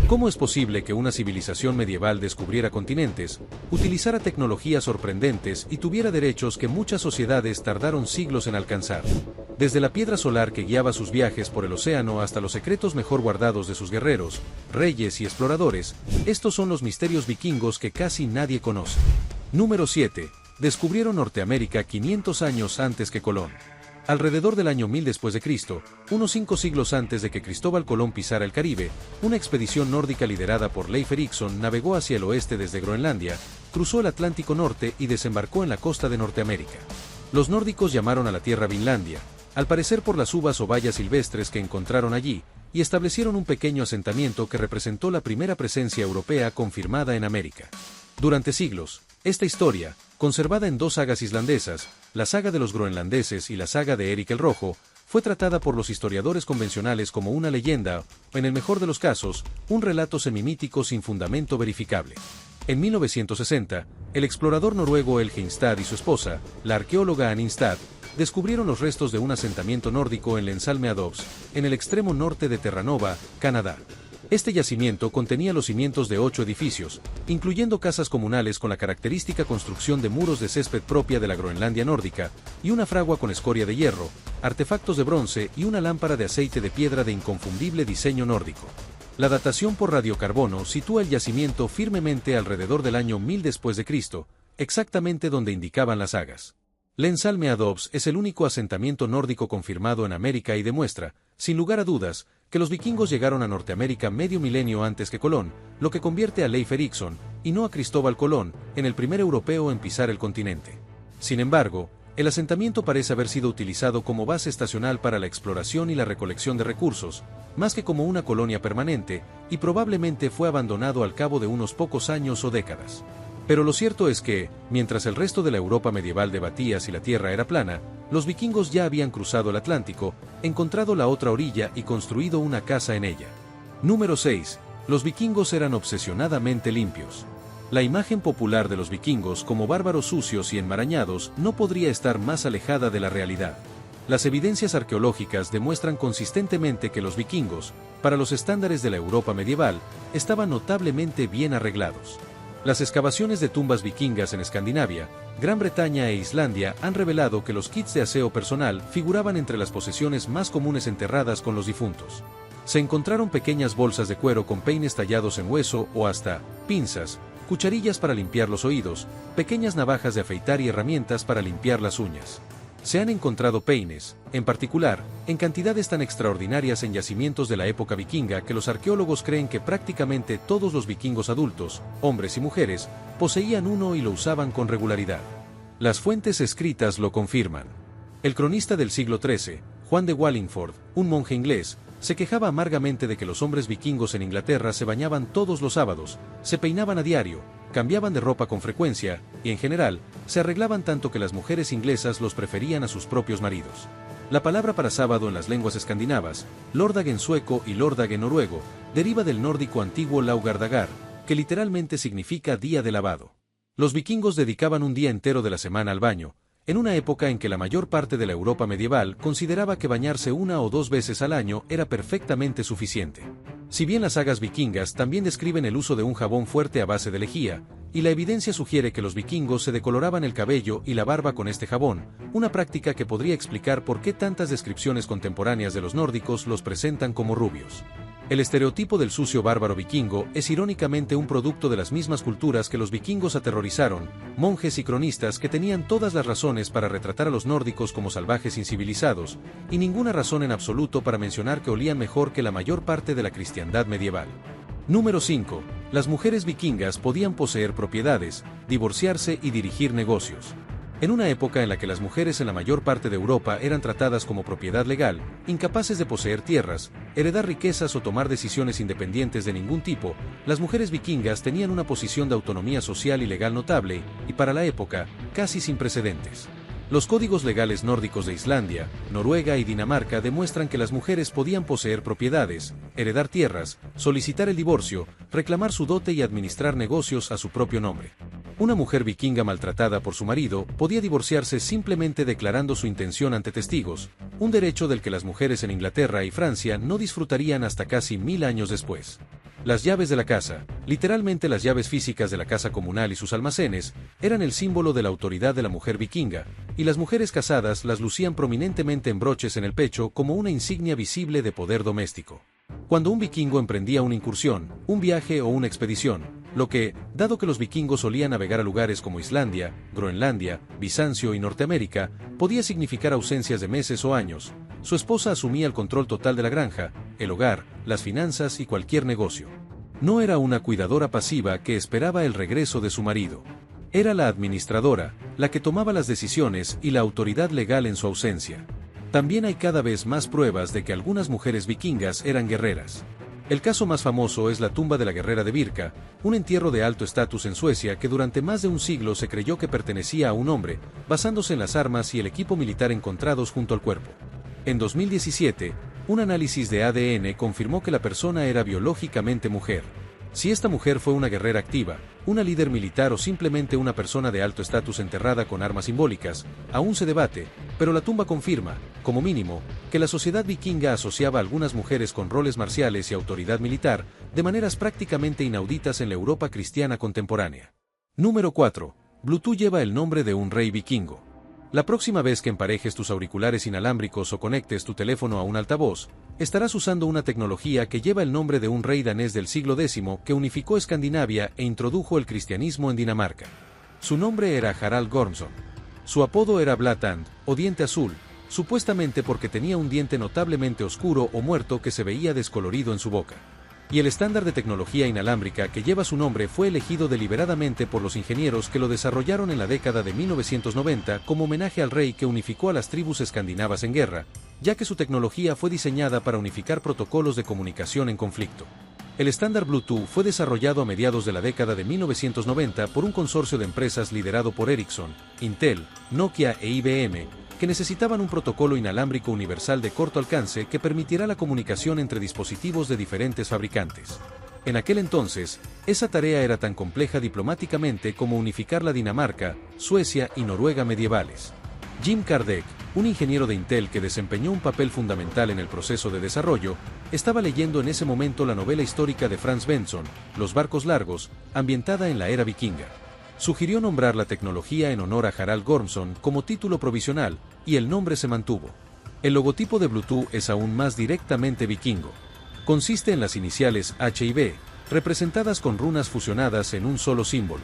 ¿Cómo es posible que una civilización medieval descubriera continentes, utilizara tecnologías sorprendentes y tuviera derechos que muchas sociedades tardaron siglos en alcanzar? Desde la piedra solar que guiaba sus viajes por el océano hasta los secretos mejor guardados de sus guerreros, reyes y exploradores, estos son los misterios vikingos que casi nadie conoce. Número 7. Descubrieron Norteamérica 500 años antes que Colón. Alrededor del año 1000 después de Cristo, unos 5 siglos antes de que Cristóbal Colón pisara el Caribe, una expedición nórdica liderada por Leif Erikson navegó hacia el oeste desde Groenlandia, cruzó el Atlántico Norte y desembarcó en la costa de Norteamérica. Los nórdicos llamaron a la tierra Vinlandia, al parecer por las uvas o bayas silvestres que encontraron allí, y establecieron un pequeño asentamiento que representó la primera presencia europea confirmada en América. Durante siglos, esta historia, conservada en 2 sagas islandesas, la saga de los groenlandeses y la saga de Eric el Rojo, fue tratada por los historiadores convencionales como una leyenda, o en el mejor de los casos, un relato semimítico sin fundamento verificable. En 1960, el explorador noruego Helge Ingstad y su esposa, la arqueóloga Anne Ingstad, descubrieron los restos de un asentamiento nórdico en Lensalmeadops, en el extremo norte de Terranova, Canadá. Este yacimiento contenía los cimientos de 8 edificios, incluyendo casas comunales con la característica construcción de muros de césped propia de la Groenlandia nórdica, y una fragua con escoria de hierro, artefactos de bronce y una lámpara de aceite de piedra de inconfundible diseño nórdico. La datación por radiocarbono sitúa el yacimiento firmemente alrededor del año 1000 después de Cristo, exactamente donde indicaban las sagas. Lensalmeadops es el único asentamiento nórdico confirmado en América y demuestra, sin lugar a dudas, que los vikingos llegaron a Norteamérica medio milenio antes que Colón, lo que convierte a Leif Erikson, y no a Cristóbal Colón, en el primer europeo en pisar el continente. Sin embargo, el asentamiento parece haber sido utilizado como base estacional para la exploración y la recolección de recursos, más que como una colonia permanente, y probablemente fue abandonado al cabo de unos pocos años o décadas. Pero lo cierto es que, mientras el resto de la Europa medieval debatía si la Tierra era plana, los vikingos ya habían cruzado el Atlántico, encontrado la otra orilla y construido una casa en ella. Número 6. Los vikingos eran obsesionadamente limpios. La imagen popular de los vikingos como bárbaros sucios y enmarañados no podría estar más alejada de la realidad. Las evidencias arqueológicas demuestran consistentemente que los vikingos, para los estándares de la Europa medieval, estaban notablemente bien arreglados. Las excavaciones de tumbas vikingas en Escandinavia, Gran Bretaña e Islandia han revelado que los kits de aseo personal figuraban entre las posesiones más comunes enterradas con los difuntos. Se encontraron pequeñas bolsas de cuero con peines tallados en hueso o hasta pinzas, cucharillas para limpiar los oídos, pequeñas navajas de afeitar y herramientas para limpiar las uñas. Se han encontrado peines, en particular, en cantidades tan extraordinarias en yacimientos de la época vikinga que los arqueólogos creen que prácticamente todos los vikingos adultos, hombres y mujeres, poseían uno y lo usaban con regularidad. Las fuentes escritas lo confirman. El cronista del siglo XIII, Juan de Wallingford, un monje inglés, se quejaba amargamente de que los hombres vikingos en Inglaterra se bañaban todos los sábados, se peinaban a diario, cambiaban de ropa con frecuencia, y en general, se arreglaban tanto que las mujeres inglesas los preferían a sus propios maridos. La palabra para sábado en las lenguas escandinavas, lørdag en sueco y lørdag en noruego, deriva del nórdico antiguo laugardagar, que literalmente significa día de lavado. Los vikingos dedicaban un día entero de la semana al baño, en una época en que la mayor parte de la Europa medieval consideraba que bañarse 1 o 2 veces al año era perfectamente suficiente. Si bien las sagas vikingas también describen el uso de un jabón fuerte a base de lejía, y la evidencia sugiere que los vikingos se decoloraban el cabello y la barba con este jabón, una práctica que podría explicar por qué tantas descripciones contemporáneas de los nórdicos los presentan como rubios. El estereotipo del sucio bárbaro vikingo es irónicamente un producto de las mismas culturas que los vikingos aterrorizaron, monjes y cronistas que tenían todas las razones para retratar a los nórdicos como salvajes incivilizados, y ninguna razón en absoluto para mencionar que olían mejor que la mayor parte de la cristiandad medieval. Número 5. Las mujeres vikingas podían poseer propiedades, divorciarse y dirigir negocios. En una época en la que las mujeres en la mayor parte de Europa eran tratadas como propiedad legal, incapaces de poseer tierras, heredar riquezas o tomar decisiones independientes de ningún tipo, las mujeres vikingas tenían una posición de autonomía social y legal notable, y para la época, casi sin precedentes. Los códigos legales nórdicos de Islandia, Noruega y Dinamarca demuestran que las mujeres podían poseer propiedades, heredar tierras, solicitar el divorcio, reclamar su dote y administrar negocios a su propio nombre. Una mujer vikinga maltratada por su marido podía divorciarse simplemente declarando su intención ante testigos, un derecho del que las mujeres en Inglaterra y Francia no disfrutarían hasta casi 1000 años después. Las llaves de la casa, literalmente las llaves físicas de la casa comunal y sus almacenes, eran el símbolo de la autoridad de la mujer vikinga, y las mujeres casadas las lucían prominentemente en broches en el pecho como una insignia visible de poder doméstico. Cuando un vikingo emprendía una incursión, un viaje o una expedición, lo que, dado que los vikingos solían navegar a lugares como Islandia, Groenlandia, Bizancio y Norteamérica, podía significar ausencias de meses o años, su esposa asumía el control total de la granja, el hogar, las finanzas y cualquier negocio. No era una cuidadora pasiva que esperaba el regreso de su marido. Era la administradora, la que tomaba las decisiones y la autoridad legal en su ausencia. También hay cada vez más pruebas de que algunas mujeres vikingas eran guerreras. El caso más famoso es la tumba de la guerrera de Birka, un entierro de alto estatus en Suecia que durante más de un siglo se creyó que pertenecía a un hombre, basándose en las armas y el equipo militar encontrados junto al cuerpo. En 2017, un análisis de ADN confirmó que la persona era biológicamente mujer. Si esta mujer fue una guerrera activa, una líder militar o simplemente una persona de alto estatus enterrada con armas simbólicas, aún se debate, pero la tumba confirma, como mínimo, que la sociedad vikinga asociaba a algunas mujeres con roles marciales y autoridad militar, de maneras prácticamente inauditas en la Europa cristiana contemporánea. Número 4. Bluetooth lleva el nombre de un rey vikingo. La próxima vez que emparejes tus auriculares inalámbricos o conectes tu teléfono a un altavoz, estarás usando una tecnología que lleva el nombre de un rey danés del siglo X que unificó Escandinavia e introdujo el cristianismo en Dinamarca. Su nombre era Harald Gormson. Su apodo era Blatand, o diente azul, supuestamente porque tenía un diente notablemente oscuro o muerto que se veía descolorido en su boca. Y el estándar de tecnología inalámbrica que lleva su nombre fue elegido deliberadamente por los ingenieros que lo desarrollaron en la década de 1990 como homenaje al rey que unificó a las tribus escandinavas en guerra, ya que su tecnología fue diseñada para unificar protocolos de comunicación en conflicto. El estándar Bluetooth fue desarrollado a mediados de la década de 1990 por un consorcio de empresas liderado por Ericsson, Intel, Nokia e IBM, que necesitaban un protocolo inalámbrico universal de corto alcance que permitirá la comunicación entre dispositivos de diferentes fabricantes. En aquel entonces, esa tarea era tan compleja diplomáticamente como unificar la Dinamarca, Suecia y Noruega medievales. Jim Kardec, un ingeniero de Intel que desempeñó un papel fundamental en el proceso de desarrollo, estaba leyendo en ese momento la novela histórica de Franz Benson, Los barcos largos, ambientada en la era vikinga. Sugirió nombrar la tecnología en honor a Harald Gormson como título provisional, y el nombre se mantuvo. El logotipo de Bluetooth es aún más directamente vikingo. Consiste en las iniciales H y B, representadas con runas fusionadas en un solo símbolo.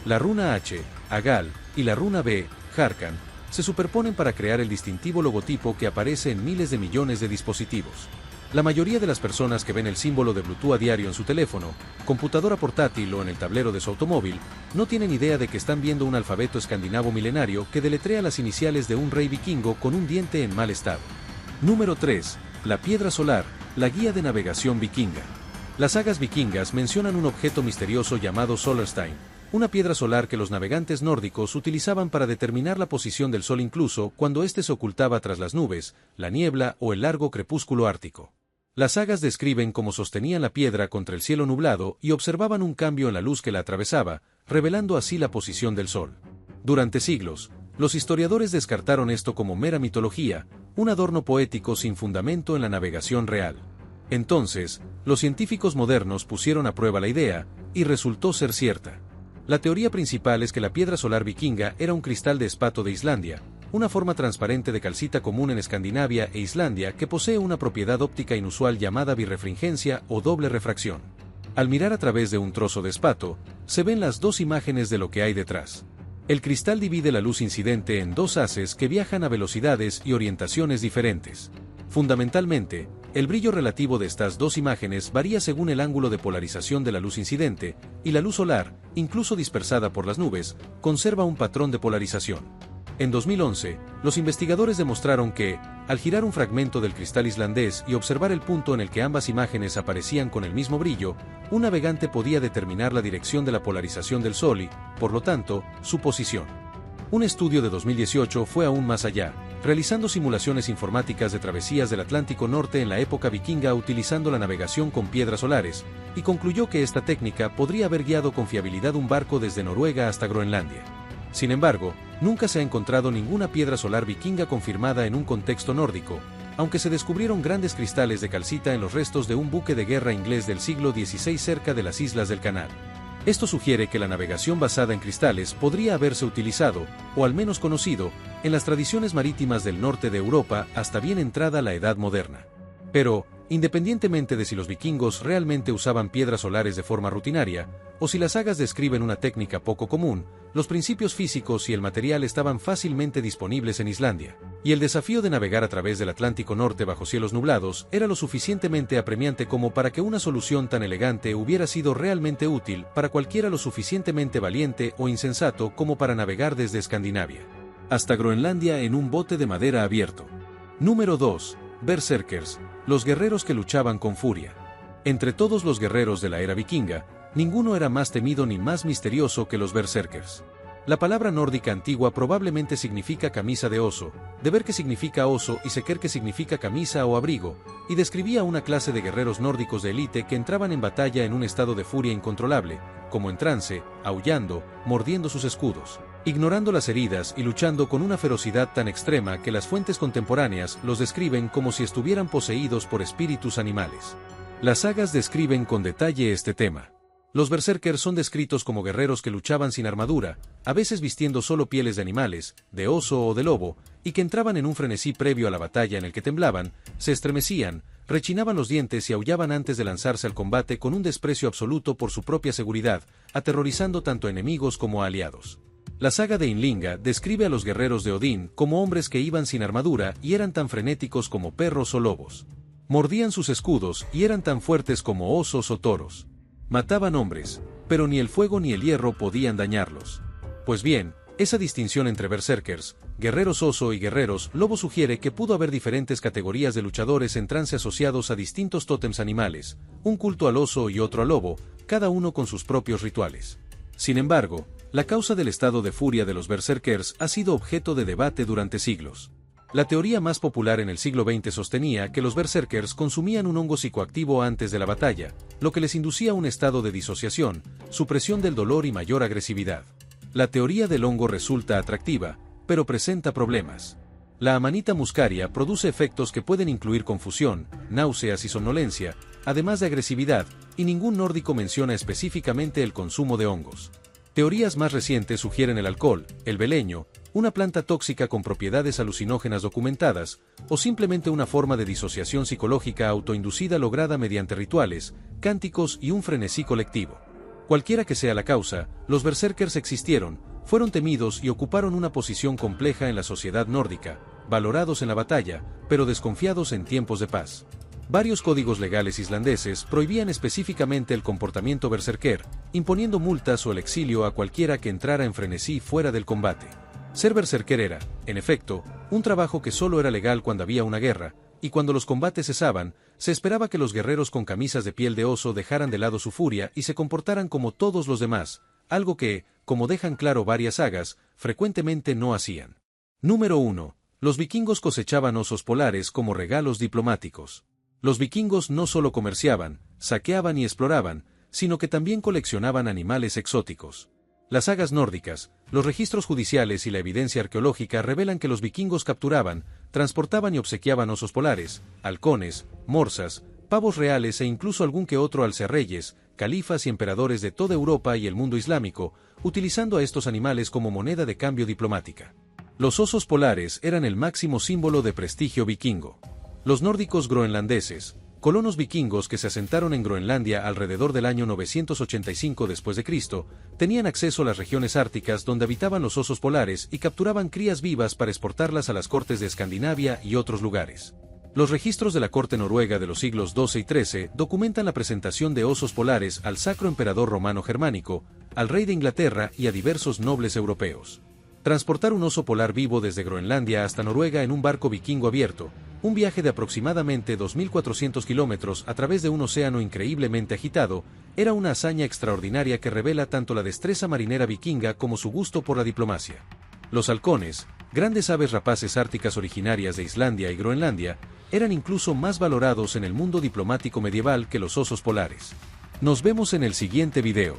La runa H, Agal, y la runa B, Harkan, se superponen para crear el distintivo logotipo que aparece en miles de millones de dispositivos. La mayoría de las personas que ven el símbolo de Bluetooth a diario en su teléfono, computadora portátil o en el tablero de su automóvil, no tienen idea de que están viendo un alfabeto escandinavo milenario que deletrea las iniciales de un rey vikingo con un diente en mal estado. Número 3. La piedra solar, la guía de navegación vikinga. Las sagas vikingas mencionan un objeto misterioso llamado Solarstein, una piedra solar que los navegantes nórdicos utilizaban para determinar la posición del sol incluso cuando éste se ocultaba tras las nubes, la niebla o el largo crepúsculo ártico. Las sagas describen cómo sostenían la piedra contra el cielo nublado y observaban un cambio en la luz que la atravesaba, revelando así la posición del sol. Durante siglos, los historiadores descartaron esto como mera mitología, un adorno poético sin fundamento en la navegación real. Entonces, los científicos modernos pusieron a prueba la idea, y resultó ser cierta. La teoría principal es que la piedra solar vikinga era un cristal de espato de Islandia, una forma transparente de calcita común en Escandinavia e Islandia que posee una propiedad óptica inusual llamada birrefringencia o doble refracción. Al mirar a través de un trozo de espato, se ven las dos imágenes de lo que hay detrás. El cristal divide la luz incidente en dos haces que viajan a velocidades y orientaciones diferentes. Fundamentalmente, el brillo relativo de estas dos imágenes varía según el ángulo de polarización de la luz incidente, y la luz solar, incluso dispersada por las nubes, conserva un patrón de polarización. En 2011, los investigadores demostraron que, al girar un fragmento del cristal islandés y observar el punto en el que ambas imágenes aparecían con el mismo brillo, un navegante podía determinar la dirección de la polarización del Sol y, por lo tanto, su posición. Un estudio de 2018 fue aún más allá, realizando simulaciones informáticas de travesías del Atlántico Norte en la época vikinga utilizando la navegación con piedras solares, y concluyó que esta técnica podría haber guiado con fiabilidad un barco desde Noruega hasta Groenlandia. Sin embargo, nunca se ha encontrado ninguna piedra solar vikinga confirmada en un contexto nórdico, aunque se descubrieron grandes cristales de calcita en los restos de un buque de guerra inglés del siglo XVI cerca de las islas del Canal. Esto sugiere que la navegación basada en cristales podría haberse utilizado, o al menos conocido, en las tradiciones marítimas del norte de Europa hasta bien entrada la Edad Moderna. Pero, independientemente de si los vikingos realmente usaban piedras solares de forma rutinaria, o si las sagas describen una técnica poco común, los principios físicos y el material estaban fácilmente disponibles en Islandia, y el desafío de navegar a través del Atlántico Norte bajo cielos nublados era lo suficientemente apremiante como para que una solución tan elegante hubiera sido realmente útil para cualquiera lo suficientemente valiente o insensato como para navegar desde Escandinavia hasta Groenlandia en un bote de madera abierto. Número 2. Berserkers, los guerreros que luchaban con furia. Entre todos los guerreros de la era vikinga, ninguno era más temido ni más misterioso que los berserkers. La palabra nórdica antigua probablemente significa camisa de oso, deber que significa oso y seker que significa camisa o abrigo, y describía una clase de guerreros nórdicos de élite que entraban en batalla en un estado de furia incontrolable, como en trance, aullando, mordiendo sus escudos, ignorando las heridas y luchando con una ferocidad tan extrema que las fuentes contemporáneas los describen como si estuvieran poseídos por espíritus animales. Las sagas describen con detalle este tema. Los berserkers son descritos como guerreros que luchaban sin armadura, a veces vistiendo solo pieles de animales, de oso o de lobo, y que entraban en un frenesí previo a la batalla en el que temblaban, se estremecían, rechinaban los dientes y aullaban antes de lanzarse al combate con un desprecio absoluto por su propia seguridad, aterrorizando tanto a enemigos como a aliados. La saga de Inlinga describe a los guerreros de Odín como hombres que iban sin armadura y eran tan frenéticos como perros o lobos. Mordían sus escudos y eran tan fuertes como osos o toros. Mataban hombres, pero ni el fuego ni el hierro podían dañarlos. Pues bien, esa distinción entre berserkers, guerreros oso y guerreros lobo sugiere que pudo haber diferentes categorías de luchadores en trance asociados a distintos tótems animales, un culto al oso y otro al lobo, cada uno con sus propios rituales. Sin embargo, la causa del estado de furia de los berserkers ha sido objeto de debate durante siglos. La teoría más popular en el siglo XX sostenía que los berserkers consumían un hongo psicoactivo antes de la batalla, lo que les inducía un estado de disociación, supresión del dolor y mayor agresividad. La teoría del hongo resulta atractiva, pero presenta problemas. La Amanita muscaria produce efectos que pueden incluir confusión, náuseas y somnolencia, además de agresividad, y ningún nórdico menciona específicamente el consumo de hongos. Teorías más recientes sugieren el alcohol, el beleño, una planta tóxica con propiedades alucinógenas documentadas, o simplemente una forma de disociación psicológica autoinducida lograda mediante rituales, cánticos y un frenesí colectivo. Cualquiera que sea la causa, los berserkers existieron, fueron temidos y ocuparon una posición compleja en la sociedad nórdica, valorados en la batalla, pero desconfiados en tiempos de paz. Varios códigos legales islandeses prohibían específicamente el comportamiento berserker, imponiendo multas o el exilio a cualquiera que entrara en frenesí fuera del combate. Ser berserker era, en efecto, un trabajo que solo era legal cuando había una guerra, y cuando los combates cesaban, se esperaba que los guerreros con camisas de piel de oso dejaran de lado su furia y se comportaran como todos los demás, algo que, como dejan claro varias sagas, frecuentemente no hacían. Número 1. Los vikingos cosechaban osos polares como regalos diplomáticos. Los vikingos no solo comerciaban, saqueaban y exploraban, sino que también coleccionaban animales exóticos. Las sagas nórdicas, los registros judiciales y la evidencia arqueológica revelan que los vikingos capturaban, transportaban y obsequiaban osos polares, halcones, morsas, pavos reales e incluso algún que otro alcerreyes, califas y emperadores de toda Europa y el mundo islámico, utilizando a estos animales como moneda de cambio diplomática. Los osos polares eran el máximo símbolo de prestigio vikingo. Los nórdicos groenlandeses, colonos vikingos que se asentaron en Groenlandia alrededor del año 985 d.C., tenían acceso a las regiones árticas donde habitaban los osos polares y capturaban crías vivas para exportarlas a las cortes de Escandinavia y otros lugares. Los registros de la corte noruega de los siglos XII y XIII documentan la presentación de osos polares al Sacro Emperador Romano Germánico, al rey de Inglaterra y a diversos nobles europeos. Transportar un oso polar vivo desde Groenlandia hasta Noruega en un barco vikingo abierto, un viaje de aproximadamente 2.400 kilómetros a través de un océano increíblemente agitado, era una hazaña extraordinaria que revela tanto la destreza marinera vikinga como su gusto por la diplomacia. Los halcones, grandes aves rapaces árticas originarias de Islandia y Groenlandia, eran incluso más valorados en el mundo diplomático medieval que los osos polares. Nos vemos en el siguiente video.